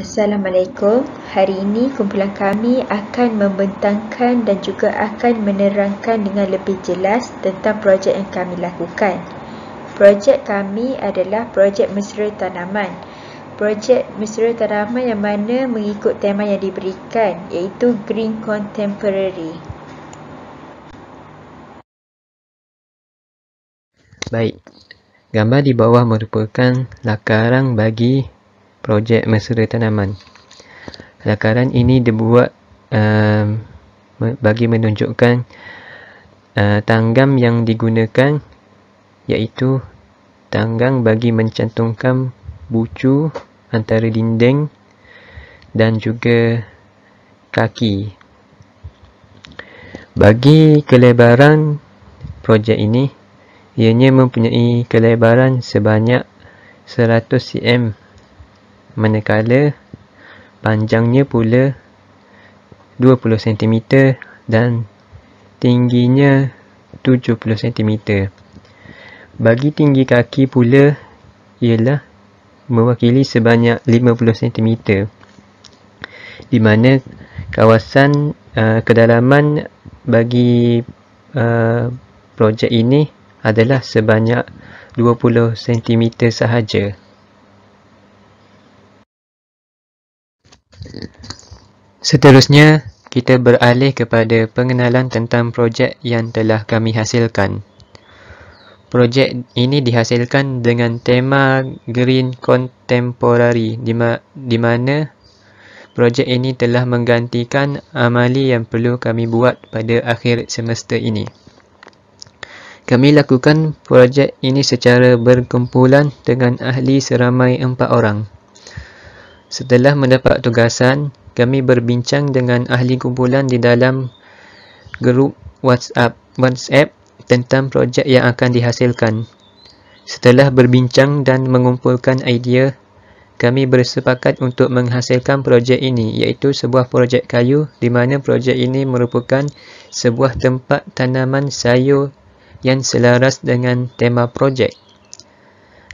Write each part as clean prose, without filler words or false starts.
Assalamualaikum. Hari ini kumpulan kami akan membentangkan dan juga akan menerangkan dengan lebih jelas tentang projek yang kami lakukan. Projek kami adalah projek mesra tanaman. Projek mesra tanaman yang mana mengikut tema yang diberikan, iaitu Green Contemporary. Baik, gambar di bawah merupakan lakaran bagi projek mesra tanaman. Lakaran ini dibuat bagi menunjukkan tanggam yang digunakan, iaitu tanggang bagi mencantumkan bucu antara dinding dan juga kaki. Bagi kelebaran projek ini, ianya mempunyai kelebaran sebanyak 100 cm, manakala panjangnya pula 20 cm dan tingginya 70 cm. Bagi tinggi kaki pula ialah mewakili sebanyak 50 cm, di mana kawasan kedalaman bagi projek ini adalah sebanyak 20 cm sahaja. Seterusnya, kita beralih kepada pengenalan tentang projek yang telah kami hasilkan. Projek ini dihasilkan dengan tema Green Contemporary, di mana projek ini telah menggantikan amali yang perlu kami buat pada akhir semester ini. Kami lakukan projek ini secara berkumpulan dengan ahli seramai 4 orang. Setelah mendapat tugasan, kami berbincang dengan ahli kumpulan di dalam grup WhatsApp tentang projek yang akan dihasilkan. Setelah berbincang dan mengumpulkan idea, kami bersepakat untuk menghasilkan projek ini, iaitu sebuah projek kayu di mana projek ini merupakan sebuah tempat tanaman sayur yang selaras dengan tema projek.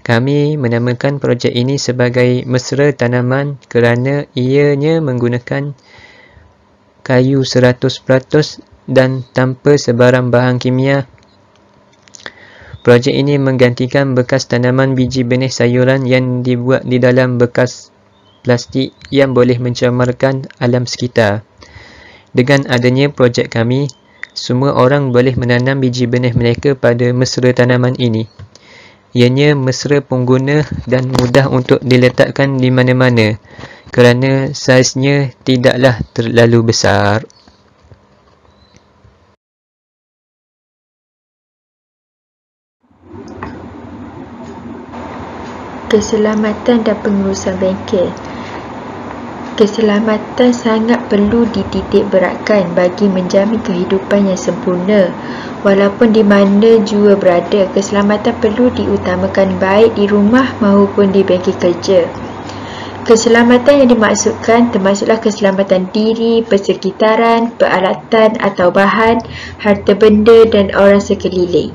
Kami menamakan projek ini sebagai mesra tanaman kerana ianya menggunakan kayu 100% dan tanpa sebarang bahan kimia. Projek ini menggantikan bekas tanaman biji benih sayuran yang dibuat di dalam bekas plastik yang boleh mencemarkan alam sekitar. Dengan adanya projek kami, semua orang boleh menanam biji benih mereka pada mesra tanaman ini. Ianya mesra pengguna dan mudah untuk diletakkan di mana-mana kerana saiznya tidaklah terlalu besar. Keselamatan dan pengurusan bengkel. Keselamatan sangat perlu dititik beratkan bagi menjamin kehidupan yang sempurna. Walaupun di mana jua berada, keselamatan perlu diutamakan baik di rumah maupun di bengkel kerja. Keselamatan yang dimaksudkan termasuklah keselamatan diri, persekitaran, peralatan atau bahan, harta benda dan orang sekeliling.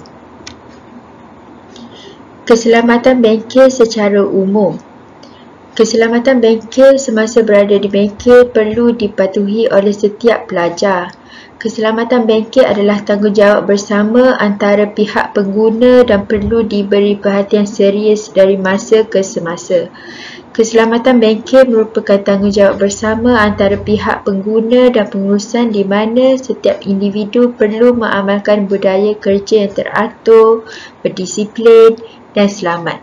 Keselamatan bengkel secara umum. Keselamatan bengkel semasa berada di bengkel perlu dipatuhi oleh setiap pelajar. Keselamatan bengkel adalah tanggungjawab bersama antara pihak pengguna dan perlu diberi perhatian serius dari masa ke semasa. Keselamatan bengkel merupakan tanggungjawab bersama antara pihak pengguna dan pengurusan di mana setiap individu perlu mengamalkan budaya kerja yang teratur, berdisiplin dan selamat.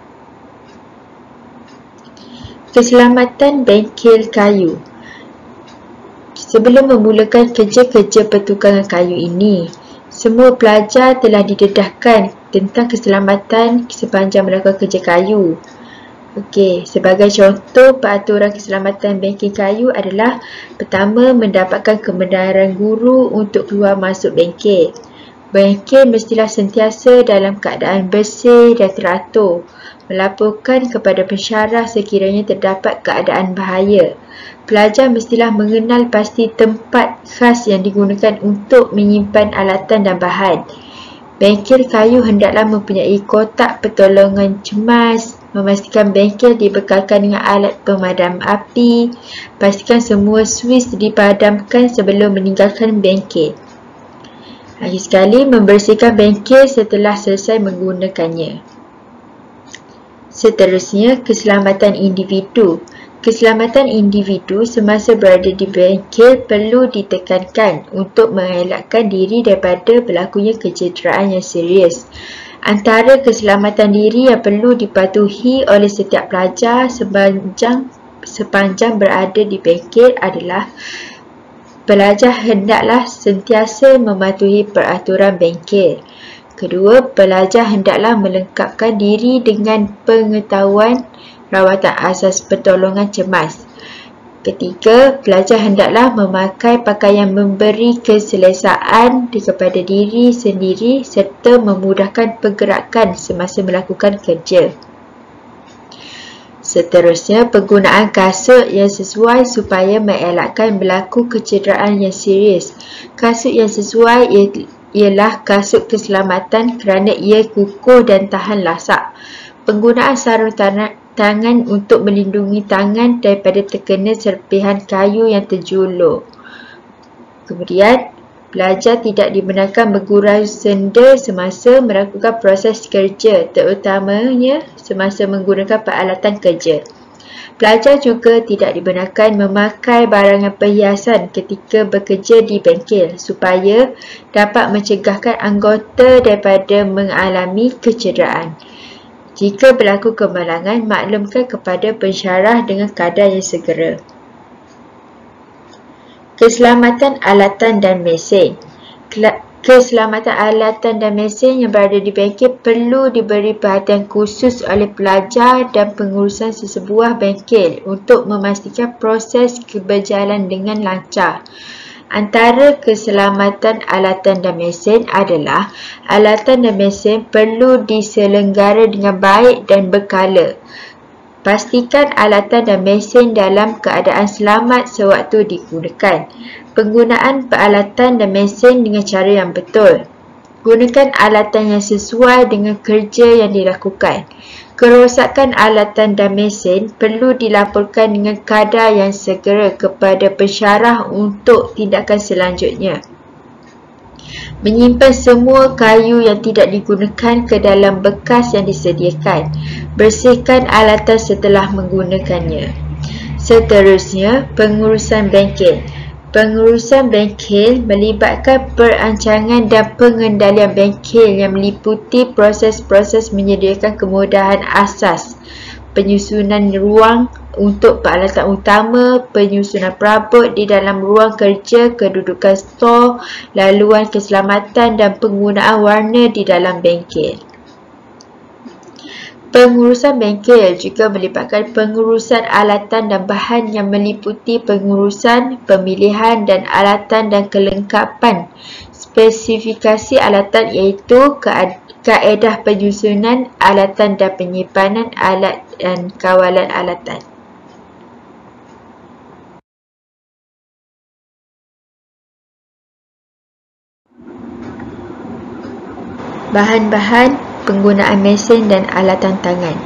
Keselamatan bengkel kayu. Sebelum memulakan kerja-kerja pertukangan kayu ini, semua pelajar telah didedahkan tentang keselamatan sepanjang melakukan kerja kayu. Okey, sebagai contoh, peraturan keselamatan bengkel kayu adalah: pertama, mendapatkan kebenaran guru untuk keluar masuk bengkel. Bengkel mestilah sentiasa dalam keadaan bersih dan teratur. Melaporkan kepada pensyarah sekiranya terdapat keadaan bahaya. Pelajar mestilah mengenal pasti tempat khas yang digunakan untuk menyimpan alatan dan bahan. Bengkel kayu hendaklah mempunyai kotak pertolongan cemas, memastikan bengkel dibekalkan dengan alat pemadam api, pastikan semua suis dipadamkan sebelum meninggalkan bengkel. Akhir sekali, membersihkan bengkel setelah selesai menggunakannya. Seterusnya, keselamatan individu. Keselamatan individu semasa berada di bengkel perlu ditekankan untuk mengelakkan diri daripada berlakunya kecederaan yang serius. Antara keselamatan diri yang perlu dipatuhi oleh setiap pelajar sepanjang berada di bengkel adalah pelajar hendaklah sentiasa mematuhi peraturan bengkel. Kedua, pelajar hendaklah melengkapkan diri dengan pengetahuan rawatan asas pertolongan cemas. Ketiga, pelajar hendaklah memakai pakaian memberi keselesaan kepada diri sendiri serta memudahkan pergerakan semasa melakukan kerja. Seterusnya, penggunaan kasut yang sesuai supaya mengelakkan berlaku kecederaan yang serius. Kasut yang sesuai ialah kasut keselamatan kerana ia kukuh dan tahan lasak. Penggunaan sarung tangan untuk melindungi tangan daripada terkena serpihan kayu yang terjulur. Kemudian, pelajar tidak dibenarkan bergurau senda semasa melakukan proses kerja, terutamanya semasa menggunakan peralatan kerja. Pelajar juga tidak dibenarkan memakai barangan perhiasan ketika bekerja di bengkel supaya dapat mencegahkan anggota daripada mengalami kecederaan. Jika berlaku kemalangan, maklumkan kepada pensyarah dengan kadar yang segera. Keselamatan alatan dan mesin. Keselamatan alatan dan mesin yang berada di bengkel perlu diberi perhatian khusus oleh pelajar dan pengurusan sesebuah bengkel untuk memastikan proses berjalan dengan lancar. Antara keselamatan alatan dan mesin adalah alatan dan mesin perlu diselenggara dengan baik dan berkala. Pastikan alatan dan mesin dalam keadaan selamat sewaktu digunakan. Penggunaan peralatan dan mesin dengan cara yang betul. Gunakan alatan yang sesuai dengan kerja yang dilakukan. Kerosakan alatan dan mesin perlu dilaporkan dengan kadar yang segera kepada pensyarah untuk tindakan selanjutnya. Menyimpan semua kayu yang tidak digunakan ke dalam bekas yang disediakan. Bersihkan alatan setelah menggunakannya. Seterusnya, pengurusan bengkel. Pengurusan bengkel melibatkan perancangan dan pengendalian bengkel yang meliputi proses-proses menyediakan kemudahan asas, penyusunan ruang untuk peralatan utama, penyusunan perabot di dalam ruang kerja, kedudukan stor, laluan keselamatan dan penggunaan warna di dalam bengkel. Pengurusan bengkel juga melibatkan pengurusan alatan dan bahan yang meliputi pengurusan, pemilihan dan alatan dan kelengkapan spesifikasi alatan iaitu kaedah penyusunan alatan dan penyimpanan alat dan kawalan alatan. Bahan-bahan penggunaan mesin dan alatan tangan.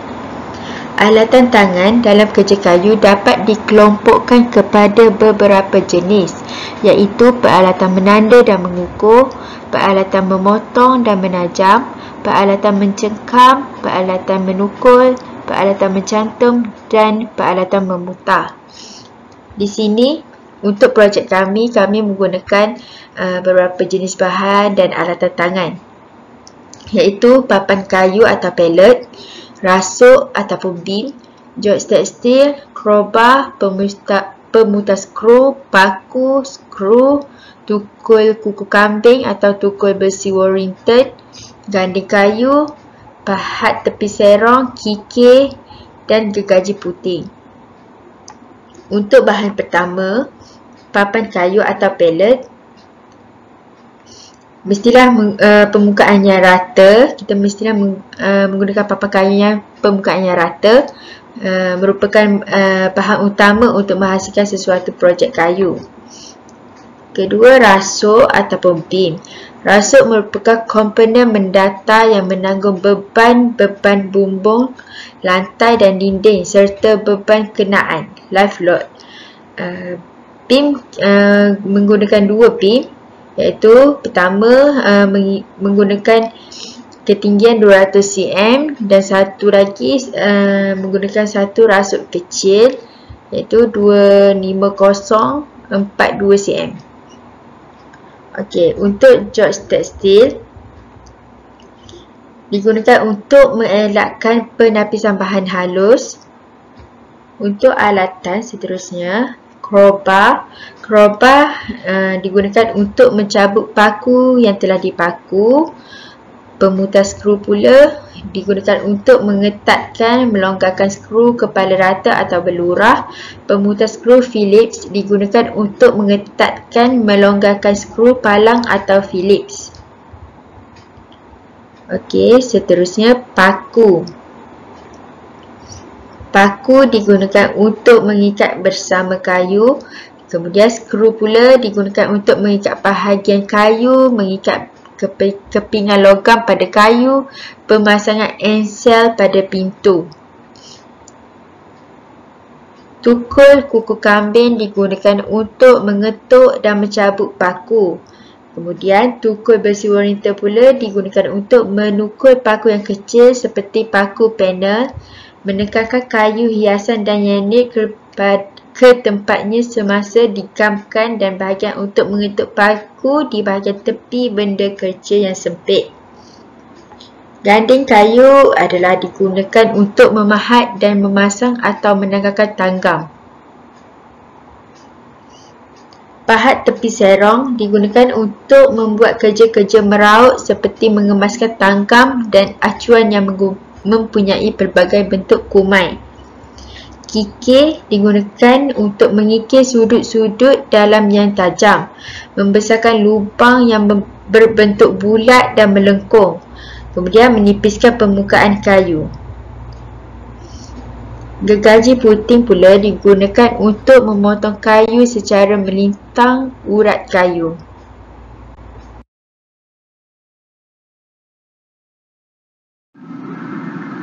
Alatan tangan dalam kerja kayu dapat dikelompokkan kepada beberapa jenis, iaitu peralatan menanda dan mengukur, peralatan memotong dan menajam, peralatan mencengkam, peralatan menukul, peralatan mencantum dan peralatan memutar. Di sini, untuk projek kami menggunakan beberapa jenis bahan dan alatan tangan, iaitu papan kayu atau pallet, rasuk ataupun beam, joystick steel, crowbar, pemutar skru, paku, skru, tukul kuku kambing atau tukul besi Warrington, ganding kayu, pahat tepi serong, kikir dan gergaji puting. Untuk bahan pertama, papan kayu atau pallet, mestilah permukaannya rata. Kita mestilah menggunakan papan kayu yang permukaannya rata, merupakan bahan utama untuk menghasilkan sesuatu projek kayu. Kedua, rasuk ataupun beam. Rasuk merupakan komponen mendata yang menanggung beban bumbung, lantai dan dinding serta beban kenaan, live load. Beam menggunakan dua beam, iaitu pertama menggunakan ketinggian 200 cm dan satu lagi menggunakan satu rasuk kecil iaitu 250 42 cm. Okey, untuk George tekstil digunakan untuk mengelakkan penapisan bahan halus. Untuk alatan seterusnya, crowbar digunakan untuk mencabut paku yang telah dipaku. Pemutar skru pula digunakan untuk mengetatkan, melonggarkan skru kepala rata atau berlurah. Pemutar skru Phillips digunakan untuk mengetatkan, melonggarkan skru palang atau Phillips. Okey, seterusnya paku. Paku digunakan untuk mengikat bersama kayu. Kemudian skru pula digunakan untuk mengikat bahagian kayu, mengikat kepingan logam pada kayu, pemasangan ensel pada pintu. Tukul kuku kambing digunakan untuk mengetuk dan mencabut paku. Kemudian tukul besi wanita pula digunakan untuk menukul paku yang kecil seperti paku panel, menekankan kayu hiasan dan unit ke tempatnya semasa digamkan dan bahagian untuk mengetuk paku di bahagian tepi benda kerja yang sempit. Ganding kayu adalah digunakan untuk memahat dan memasang atau menanggalkan tanggam. Pahat tepi serong digunakan untuk membuat kerja-kerja meraut seperti mengemaskan tanggam dan acuan yang mempunyai pelbagai bentuk kumai. Kikir digunakan untuk mengikir sudut-sudut dalam yang tajam, membesarkan lubang yang berbentuk bulat dan melengkung, kemudian menipiskan permukaan kayu. Gergaji puting pula digunakan untuk memotong kayu secara melintang urat kayu.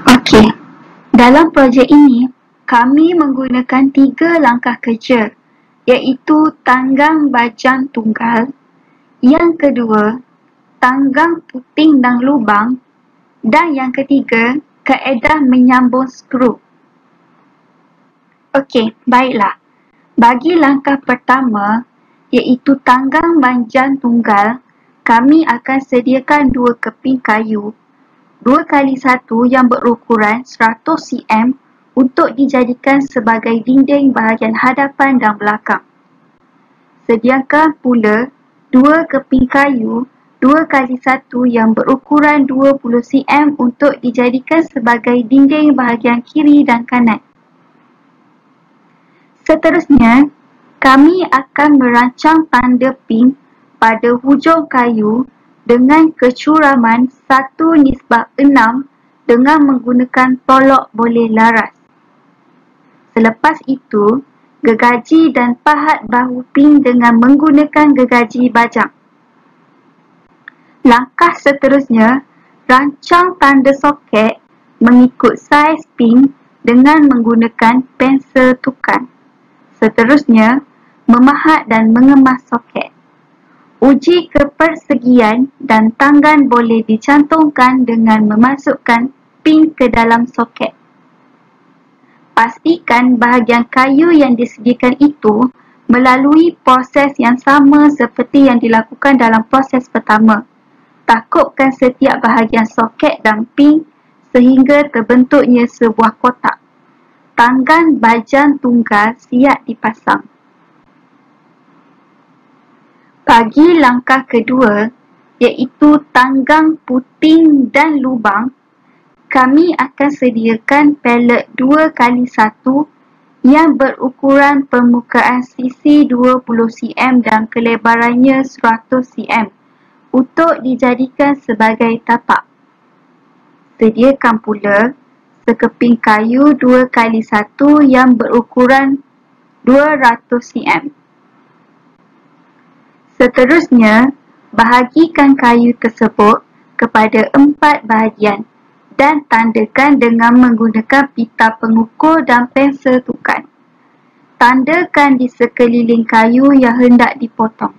Okey, dalam projek ini kami menggunakan 3 langkah kerja, iaitu tanggang bajang tunggal, yang kedua, tanggang puting dan lubang, dan yang ketiga, kaedah menyambung skru. Okey, baiklah. Bagi langkah pertama, iaitu tanggang bajang tunggal, kami akan sediakan 2 keping kayu 2x1 yang berukuran 100 cm untuk dijadikan sebagai dinding bahagian hadapan dan belakang. Sediakan pula 2 keping kayu 2x1 yang berukuran 20 cm untuk dijadikan sebagai dinding bahagian kiri dan kanan. Seterusnya, kami akan merancang tanda pin pada hujung kayu dengan kecuraman 1:6 dengan menggunakan tolok boleh laras. Selepas itu, gergaji dan pahat bahu pin dengan menggunakan gergaji bajang. Langkah seterusnya, rancang tanda soket mengikut saiz pin dengan menggunakan pensel tukan. Seterusnya, memahat dan mengemas soket. Uji kepersegian dan tanggan boleh dicantumkan dengan memasukkan pin ke dalam soket. Pastikan bahagian kayu yang disediakan itu melalui proses yang sama seperti yang dilakukan dalam proses pertama. Takupkan setiap bahagian soket dan pin sehingga terbentuknya sebuah kotak. Tanggan bajang tunggal siap dipasang. Bagi langkah kedua, iaitu tanggang puting dan lubang, kami akan sediakan pallet 2x1 yang berukuran permukaan sisi 20 cm dan kelebarannya 100 cm untuk dijadikan sebagai tapak. Sediakan pula sekeping kayu 2x1 yang berukuran 200 cm. Seterusnya, bahagikan kayu tersebut kepada 4 bahagian dan tandakan dengan menggunakan pita pengukur dan pensel tukan. Tandakan di sekeliling kayu yang hendak dipotong.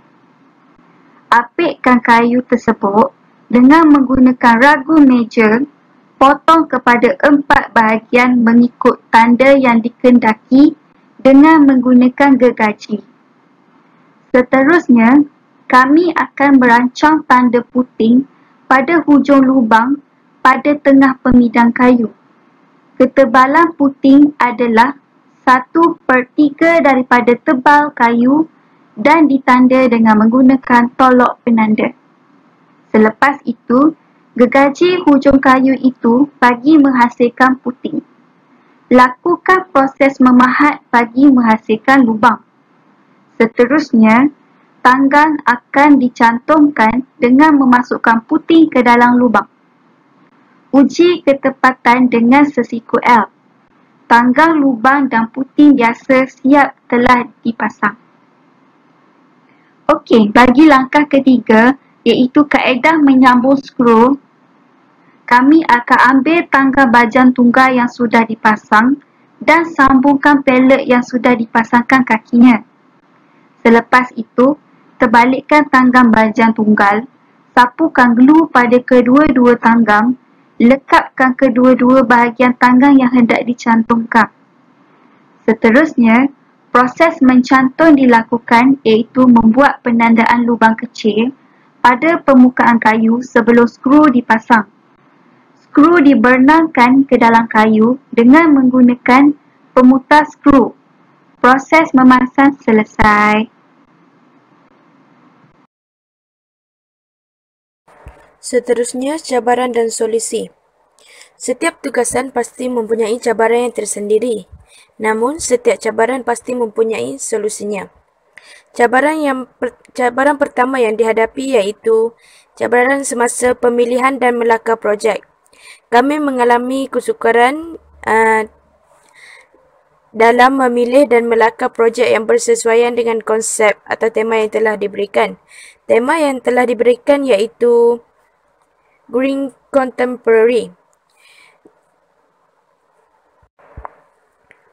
Apitkan kayu tersebut dengan menggunakan ragu meja, potong kepada 4 bahagian mengikut tanda yang dikehendaki dengan menggunakan gergaji. Seterusnya, kami akan merancang tanda puting pada hujung lubang pada tengah pemidang kayu. Ketebalan puting adalah 1/3 daripada tebal kayu dan ditanda dengan menggunakan tolok penanda. Selepas itu, gergaji hujung kayu itu bagi menghasilkan puting. Lakukan proses memahat bagi menghasilkan lubang. Seterusnya, tanggang akan dicantumkan dengan memasukkan puting ke dalam lubang. Uji ketepatan dengan sesiku L. Tanggang lubang dan puting biasa siap telah dipasang. Okey, bagi langkah ketiga, iaitu kaedah menyambung skru, kami akan ambil tangga bajan tunggal yang sudah dipasang dan sambungkan pelet yang sudah dipasangkan kakinya. Selepas itu, terbalikkan tanggang bajan tunggal, sapukan glue pada kedua-dua tanggang, lekapkan kedua-dua bahagian tanggang yang hendak dicantumkan. Seterusnya, proses mencantum dilakukan iaitu membuat penandaan lubang kecil pada permukaan kayu sebelum skru dipasang. Skru dibenamkan ke dalam kayu dengan menggunakan pemutar skru. Proses memasang selesai. Seterusnya, cabaran dan solusi. Setiap tugasan pasti mempunyai cabaran yang tersendiri. Namun, setiap cabaran pasti mempunyai solusinya. Cabaran pertama yang dihadapi iaitu cabaran semasa pemilihan dan melakar projek. Kami mengalami kesukaran dalam memilih dan melakar projek yang bersesuaian dengan konsep atau tema yang telah diberikan. Tema yang telah diberikan iaitu Green Contemporary.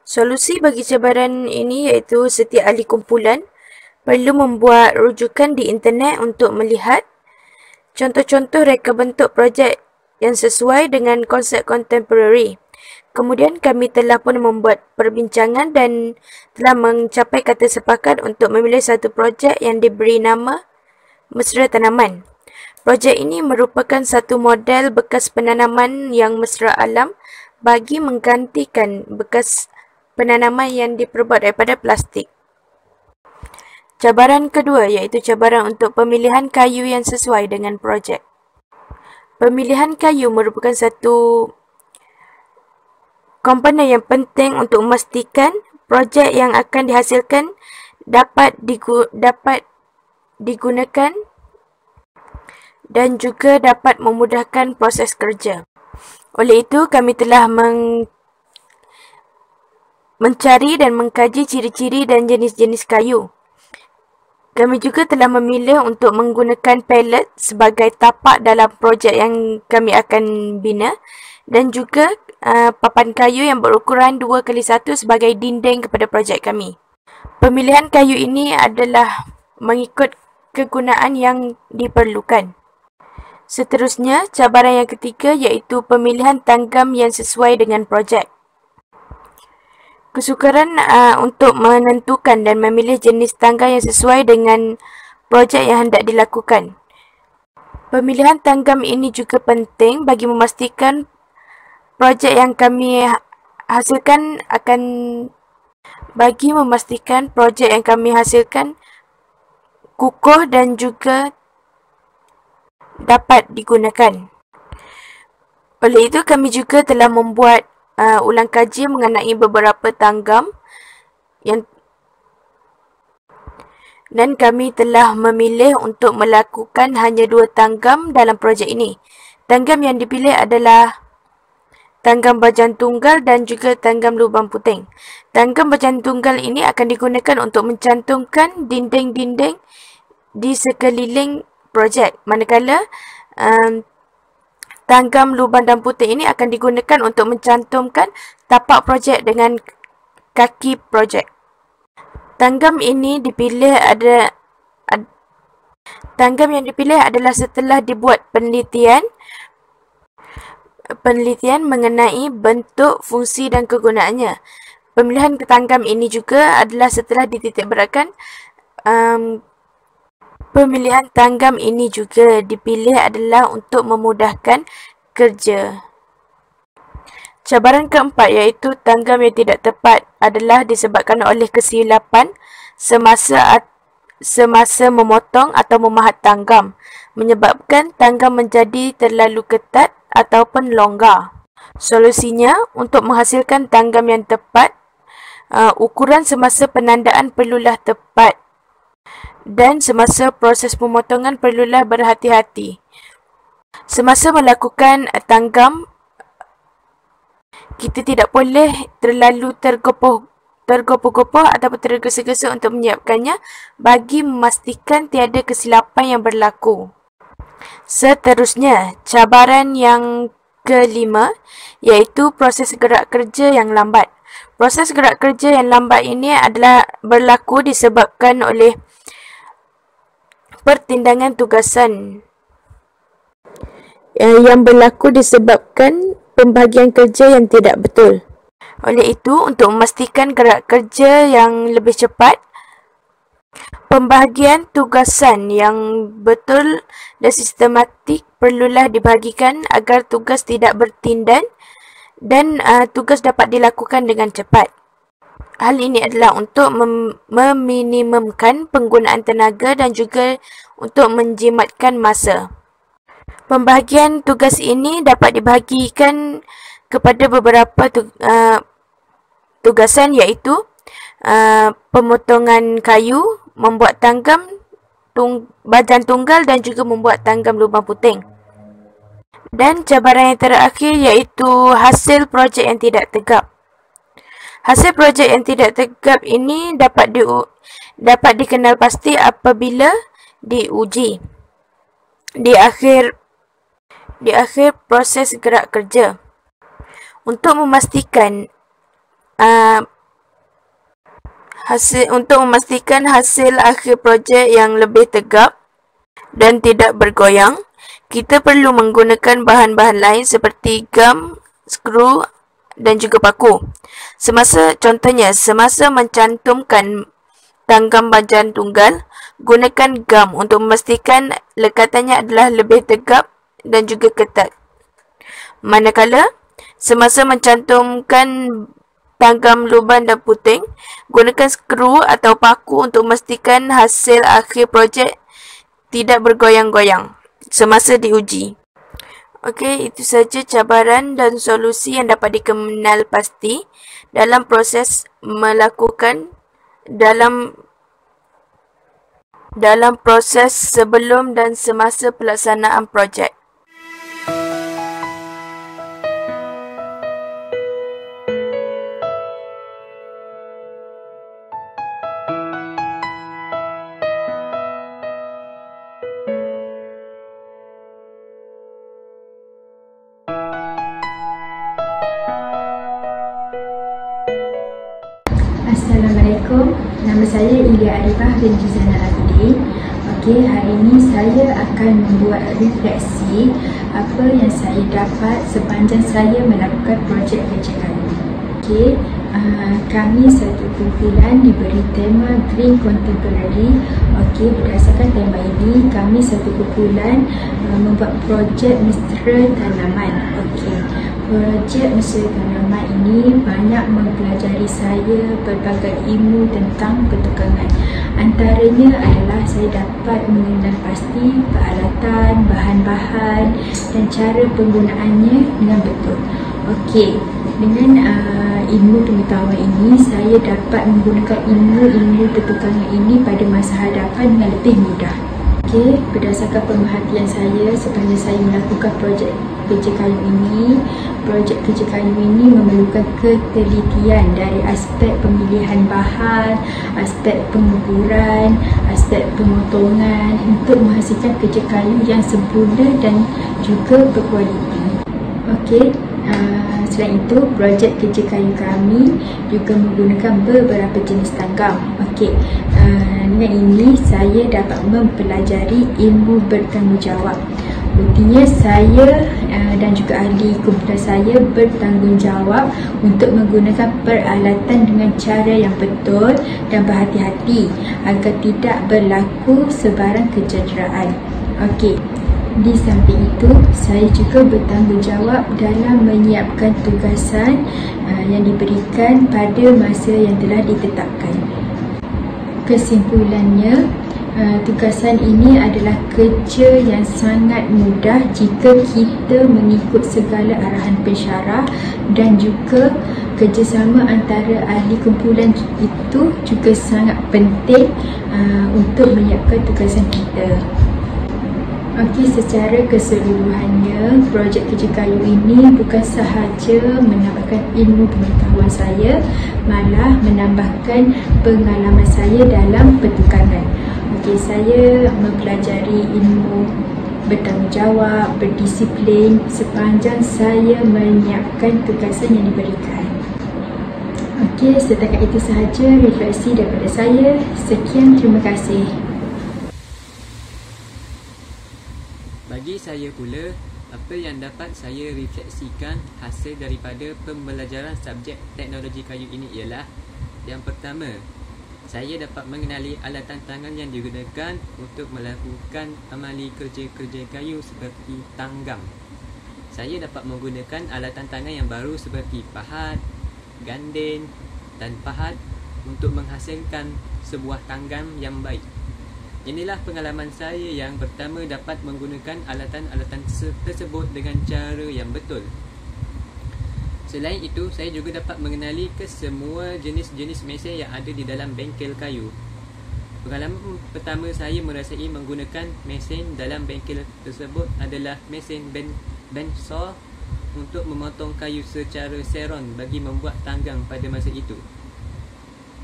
Solusi bagi cabaran ini iaitu setiap ahli kumpulan perlu membuat rujukan di internet untuk melihat contoh-contoh reka bentuk projek yang sesuai dengan konsep contemporary. Kemudian kami telah pun membuat perbincangan dan telah mencapai kata sepakat untuk memilih satu projek yang diberi nama Mesra Tanaman. Projek ini merupakan satu model bekas penanaman yang mesra alam bagi menggantikan bekas penanaman yang diperbuat daripada plastik. Cabaran kedua iaitu cabaran untuk pemilihan kayu yang sesuai dengan projek. Pemilihan kayu merupakan satu komponen yang penting untuk memastikan projek yang akan dihasilkan dapat digunakan dan juga dapat memudahkan proses kerja. Oleh itu, kami telah mencari dan mengkaji ciri-ciri dan jenis-jenis kayu. Kami juga telah memilih untuk menggunakan pallet sebagai tapak dalam projek yang kami akan bina dan juga papan kayu yang berukuran 2x1 sebagai dinding kepada projek kami. Pemilihan kayu ini adalah mengikut kegunaan yang diperlukan. Seterusnya, cabaran yang ketiga iaitu pemilihan tanggam yang sesuai dengan projek. Kesukaran untuk menentukan dan memilih jenis tangga yang sesuai dengan projek yang hendak dilakukan. Pemilihan tanggam ini juga penting bagi memastikan projek yang kami hasilkan kukuh dan juga dapat digunakan. Oleh itu, kami juga telah membuat ulang kaji mengenai beberapa tanggam dan kami telah memilih untuk melakukan hanya 2 tanggam dalam projek ini. Tanggam yang dipilih adalah tanggam bajan tunggal dan juga tanggam lubang puting. Tanggam bajan tunggal ini akan digunakan untuk mencantumkan dinding-dinding di sekeliling projek. Manakala tanggam lubang dan puting ini akan digunakan untuk mencantumkan tapak projek dengan kaki projek. Tanggam ini dipilih tanggam yang dipilih adalah setelah dibuat penelitian mengenai bentuk, fungsi dan kegunaannya. Pemilihan tanggam ini juga adalah setelah dititikberatkan. Pemilihan tanggam ini juga dipilih adalah untuk memudahkan kerja. Cabaran keempat iaitu tanggam yang tidak tepat adalah disebabkan oleh kesilapan semasa memotong atau memahat tanggam, menyebabkan tanggam menjadi terlalu ketat ataupun longgar. Solusinya, untuk menghasilkan tanggam yang tepat, ukuran semasa penandaan perlulah tepat dan semasa proses pemotongan perlulah berhati-hati. Semasa melakukan tanggam, kita tidak boleh terlalu tergopoh-gopoh ataupun tergesa-gesa untuk menyiapkannya bagi memastikan tiada kesilapan yang berlaku. Seterusnya, cabaran yang kelima iaitu proses gerak kerja yang lambat. Proses gerak kerja yang lambat ini adalah berlaku disebabkan oleh pertindangan tugasan yang berlaku disebabkan pembahagian kerja yang tidak betul. Oleh itu, untuk memastikan gerak kerja yang lebih cepat, pembahagian tugasan yang betul dan sistematik perlulah dibahagikan agar tugas tidak bertindan dan tugas dapat dilakukan dengan cepat. Hal ini adalah untuk meminimumkan penggunaan tenaga dan juga untuk menjimatkan masa. Pembahagian tugas ini dapat dibahagikan kepada beberapa tugasan iaitu pemotongan kayu, membuat tanggam badan tunggal dan juga membuat tanggam lubang puting. Dan cabaran yang terakhir iaitu hasil projek yang tidak tegap. Hasil projek yang tidak tegap ini dapat dikenal pasti apabila diuji di akhir proses gerak kerja. Untuk memastikan hasil akhir projek yang lebih tegap dan tidak bergoyang, kita perlu menggunakan bahan-bahan lain seperti gam, skru dan juga paku. Semasa mencantumkan tanggam bajan tunggal, gunakan gam untuk memastikan lekatannya adalah lebih tegap dan juga ketat. Manakala semasa mencantumkan tanggam lubang dan puting, gunakan skru atau paku untuk memastikan hasil akhir projek tidak bergoyang-goyang semasa diuji. Okey, itu saja cabaran dan solusi yang dapat dikenal pasti dalam proses melakukan dalam proses sebelum dan semasa pelaksanaan projek. Assalamualaikum, nama saya Ilya Arifah binti Zainal Abidin. Okey, hari ini saya akan membuat refleksi apa yang saya dapat sepanjang saya melakukan projek kerja kami. Okey, kami satu kumpulan diberi tema Green Contemporary. Okey, berdasarkan tema ini kami satu kumpulan membuat projek mesra tanaman. Okey, projek mesra tanaman ini banyak mempelajari saya pelbagai ilmu tentang pertukangan. Antaranya adalah saya dapat mengenal pasti peralatan, bahan-bahan dan cara penggunaannya dengan betul. Okey, dengan ilmu pengetahuan ini saya dapat menggunakan ilmu pertukangan ini pada masa hadapan dengan lebih mudah. Okey, berdasarkan pemerhatian saya sepanjang saya melakukan projek kerja kayu ini. Projek kerja kayu ini memerlukan ketelitian dari aspek pemilihan bahan, aspek pengukuran, aspek pemotongan untuk menghasilkan kerja kayu yang sempurna dan juga berkualiti. Okey, selain itu, projek kerja kayu kami juga menggunakan beberapa jenis tanggam. Okey, dengan ini saya dapat mempelajari ilmu bertanggungjawab. Buktinya saya dan juga ahli komputer saya bertanggungjawab untuk menggunakan peralatan dengan cara yang betul dan berhati-hati agar tidak berlaku sebarang kecederaan. Okey, di samping itu saya juga bertanggungjawab dalam menyiapkan tugasan yang diberikan pada masa yang telah ditetapkan. Kesimpulannya, tugasan ini adalah kerja yang sangat mudah jika kita mengikut segala arahan pensyarah, dan juga kerjasama antara ahli kumpulan itu juga sangat penting untuk menyiapkan tugasan kita. Okey, secara keseluruhannya, projek kerja kayu ini bukan sahaja menambahkan ilmu pengetahuan saya, malah menambahkan pengalaman saya dalam pertukangan. Okey, saya mempelajari ilmu bertanggungjawab, berdisiplin sepanjang saya menyiapkan tugasan yang diberikan. Okey, setakat itu sahaja refleksi daripada saya. Sekian, terima kasih. Bagi saya pula, apa yang dapat saya refleksikan hasil daripada pembelajaran subjek teknologi kayu ini ialah: yang pertama, saya dapat mengenali alatan tangan yang digunakan untuk melakukan amali kerja-kerja kayu seperti tanggam. Saya dapat menggunakan alatan tangan yang baru seperti pahat, gandin dan pahat untuk menghasilkan sebuah tanggam yang baik. Inilah pengalaman saya yang pertama dapat menggunakan alatan-alatan tersebut dengan cara yang betul. Selain itu, saya juga dapat mengenali kesemua jenis-jenis mesin yang ada di dalam bengkel kayu. Pengalaman pertama saya merasai menggunakan mesin dalam bengkel tersebut adalah mesin bandsaw untuk memotong kayu secara seron bagi membuat tanggang pada masa itu.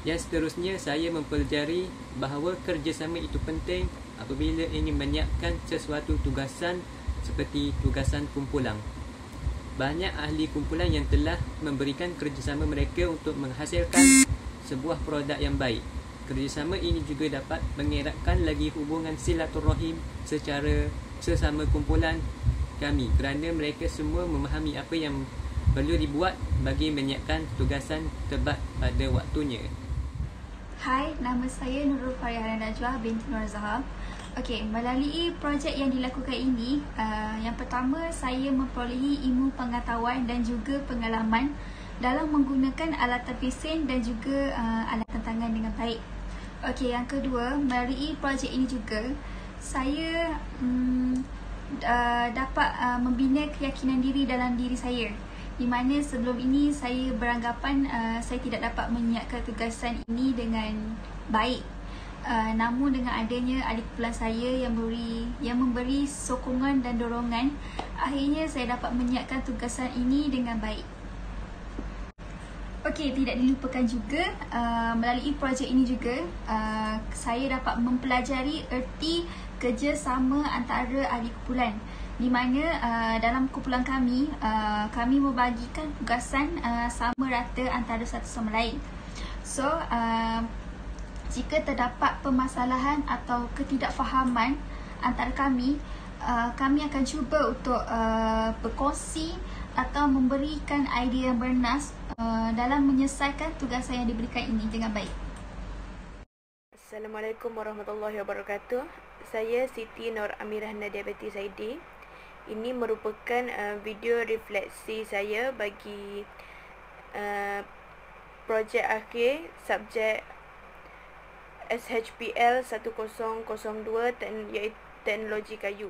Yang seterusnya, saya mempelajari bahawa kerjasama itu penting apabila ingin menyiapkan sesuatu tugasan seperti tugasan kumpulan. Banyak ahli kumpulan yang telah memberikan kerjasama mereka untuk menghasilkan sebuah produk yang baik. Kerjasama ini juga dapat mengeratkan lagi hubungan silaturahim secara sesama kumpulan kami, kerana mereka semua memahami apa yang perlu dibuat bagi menyiapkan tugasan tepat pada waktunya. Hai, nama saya Nurul Farihana Najwa binti Nur Zahab. Okey, melalui projek yang dilakukan ini, yang pertama saya memperolehi ilmu pengetahuan dan juga pengalaman dalam menggunakan alatan mesin dan juga alatan tangan dengan baik. Okey, yang kedua, melalui projek ini juga saya dapat membina keyakinan diri dalam diri saya, di mana sebelum ini saya beranggapan saya tidak dapat menyiapkan tugasan ini dengan baik. Namun dengan adanya ahli kumpulan saya yang memberi sokongan dan dorongan, akhirnya saya dapat menyiapkan tugasan ini dengan baik. Okey, tidak dilupakan juga melalui projek ini juga saya dapat mempelajari erti kerjasama antara ahli kumpulan, di mana dalam kumpulan kami, kami membagikan tugasan sama rata antara satu sama lain. So, jika terdapat permasalahan atau ketidakfahaman antara kami, kami akan cuba untuk berkongsi atau memberikan idea yang bernas dalam menyelesaikan tugasan yang diberikan ini dengan baik. Assalamualaikum warahmatullahi wabarakatuh. Saya Siti Nur Amirah Nadia Betty Saidi. Ini merupakan video refleksi saya bagi projek akhir subjek SHPL 1002 iaitu teknologi kayu.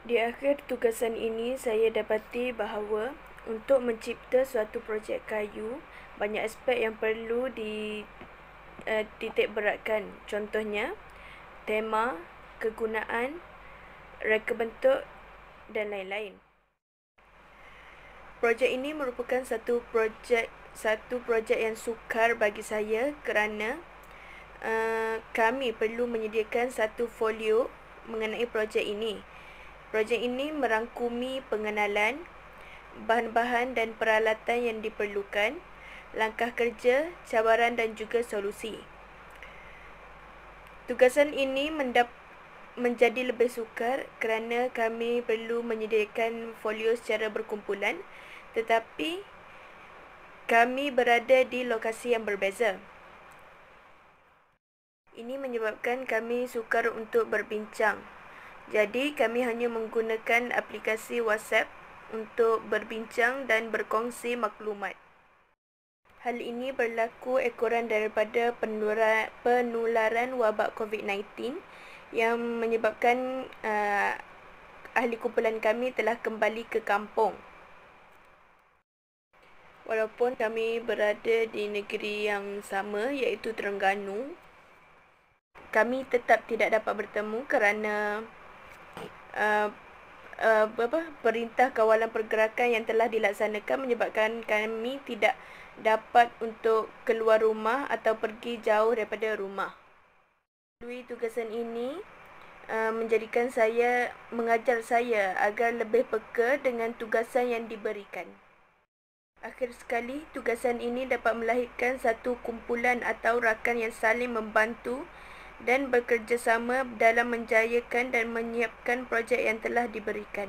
Di akhir tugasan ini, saya dapati bahawa untuk mencipta suatu projek kayu, banyak aspek yang perlu dititik beratkan. Contohnya, tema, kegunaan, reka bentuk dan lain-lain. Projek ini merupakan satu projek yang sukar bagi saya kerana kami perlu menyediakan satu folio mengenai projek ini. Projek ini merangkumi pengenalan, bahan-bahan dan peralatan yang diperlukan, langkah kerja, cabaran dan juga solusi. Tugasan ini menjadi lebih sukar kerana kami perlu menyediakan folio secara berkumpulan, tetapi kami berada di lokasi yang berbeza. Ini menyebabkan kami sukar untuk berbincang. Jadi, kami hanya menggunakan aplikasi WhatsApp untuk berbincang dan berkongsi maklumat. Hal ini berlaku ekoran daripada penularan wabak COVID-19 yang menyebabkan ahli kumpulan kami telah kembali ke kampung. Walaupun kami berada di negeri yang sama iaitu Terengganu, kami tetap tidak dapat bertemu kerana perintah kawalan pergerakan yang telah dilaksanakan menyebabkan kami tidak dapat untuk keluar rumah atau pergi jauh daripada rumah. Melalui tugasan ini mengajar saya agar lebih peka dengan tugasan yang diberikan. Akhir sekali, tugasan ini dapat melahirkan satu kumpulan atau rakan yang saling membantu dan bekerjasama dalam menjayakan dan menyiapkan projek yang telah diberikan.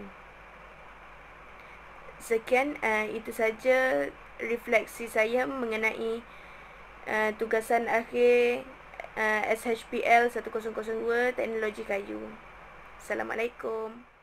Sekian, itu saja refleksi saya mengenai tugasan akhir SHPL 1002 Teknologi Kayu. Assalamualaikum.